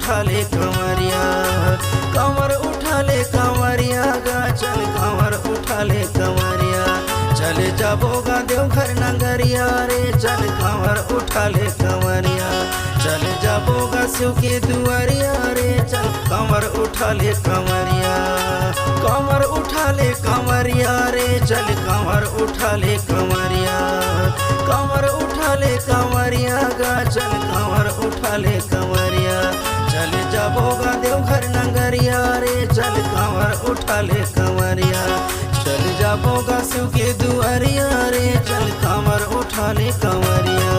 उठा ले कंवरिया, कंवर उठा ले कंवरिया गा चल कंवर उठा ले कंवरिया, चले जाबोगा देवघर नगरिया रे चल कंवर उठा ले कंवरिया, चले जाबोगा शिव के दुआरिया रे चल कंवर उठा ले कंवरिया, कंवर उठा ले कंवरिया रे चल कंवर उठा ले कंवरिया, कंवर उठा ले कंवरिया गा चल कंवर उठा ले कंवरिया, चले जाबोगा देवघर नगरिया रे चल कंवर उठा ले कंवरिया, चल जाबोगा शिव के दुआरिया रे चल कंवर उठा ले कंवरिया।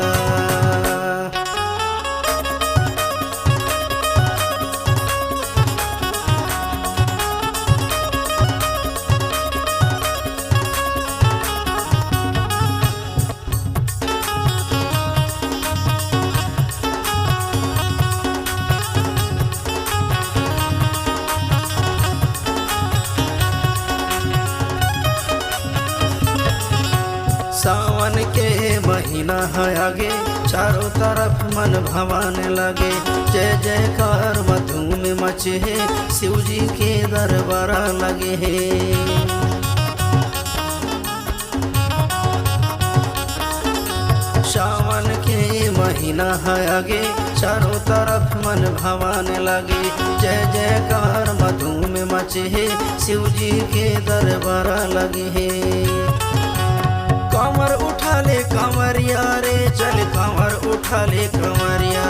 सावन के महीना है आगे चारों तरफ मन भवाने लगे, जय जयकार मधु में मचे है शिव जी के दरबार लगे है। सावन के महीना है आगे चारों तरफ मन भवाने लगे, जय जयकार मधु में मचे है शिव जी के दरबार लगे है। कंवर उठा ले कंवरिया रे चल कंवर उठा ले कंवरिया,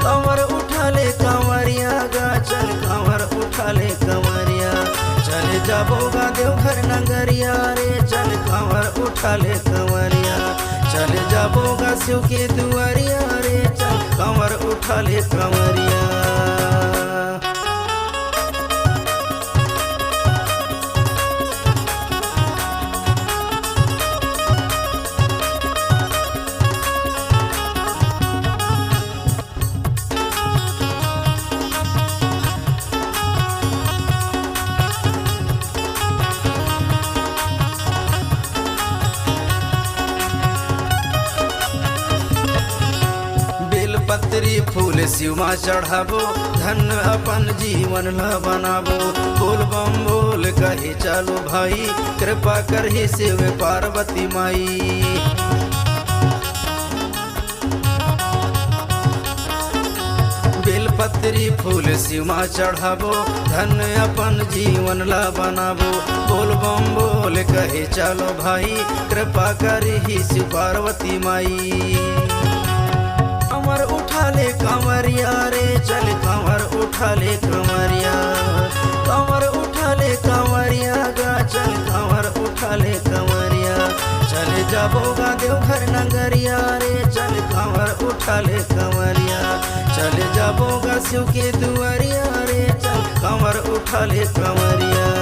कंवर उठा ले कंवरिया गा चल कंवर उठा ले कंवरिया, चले जाबोगा देवघर नगरिया रे चल कंवर उठा ले कंवरिया, चले जाबोगा शिव के दुआरिया रे चल कंवर उठा ले कंवरिया। पत्री फूल शिवमा चढ़ाबो धन अपन जीवन ला बनाबो, बोल बम बोल कहे चलो भाई कृपा करही शिव पार्वती माई। बेलपत्री फूल शिवमा चढ़ाबो धन अपन जीवन ला बनाबो, बोल बम बोल कहे चलो भाई कृपा करही शिव पार्वती माई। कंवर उठा ले कंवरिया रे चल कंवर उठा ले कंवरिया, कंवर उठा ले कंवरिया गा चल कंवर उठा ले कंवरिया, चले जाबोगा देवघर नगरिया रे चल कंवर उठा ले कंवरिया, चले जाबोगा शिव के दुआरिया रे चल कंवर उठा ले कंवरिया।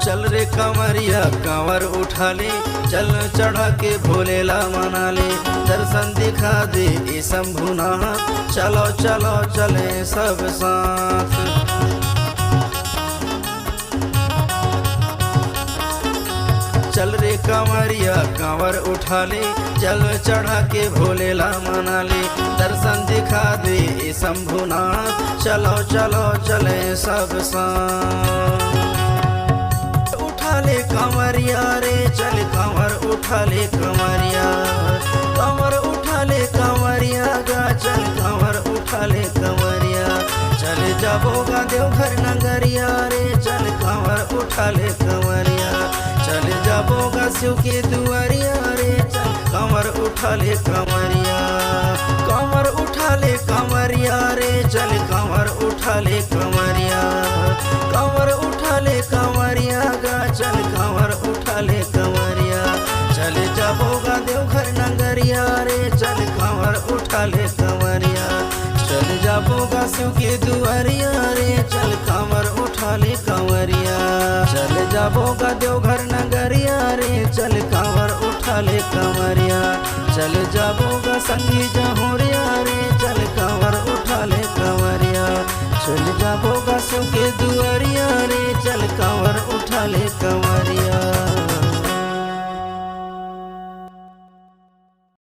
चल रे कंवरिया कंवर उठा ले चल चढ़ा के भोलेला मना ले, दर्शन दिखा दे ए शंभुनाथ चलो चलो चले सब साथ। चल रे कंवरिया कंवर उठा ले चल चढ़ा के भोलेला मना ले, दर्शन दिखा दे ए शंभुनाथ चलो चलो चले सब साथ। उठा ले कंवरिया रे चल कंवर उठा ले कंवरिया, कंवर उठा ले कंवरिया गा चल कंवर उठा ले कंवरिया, चले जाबोगा देवघर नगरिया रे चल कंवर उठा ले कंवरिया, चले जाबोगा शिव के दुआरिया रे चल कंवर उठा ले कंवरिया, कंवर उठा ले कंवरिया रे चल कंवर उठा ले कंवरिया, कंवर उठा ले कंवरिया गा चल कंवर उठा ले कंवरिया, चले जाबोगा देवघर नगरिया रे चल कंवर उठा ले कंवरिया, चल जाबोगा शिव के दुआरिया रे चल कंवर उठा ले कंवरिया। जाबोगा देवघर नगरिया रे चल कांवर उठा ले कंवरिया। चल जाबोगा संगी जहोरिया रे चल कांवर उठा ले कंवरिया। चल जाबोगा शिव के दुआरिया रे चल कांवर उठा ले कंवरिया।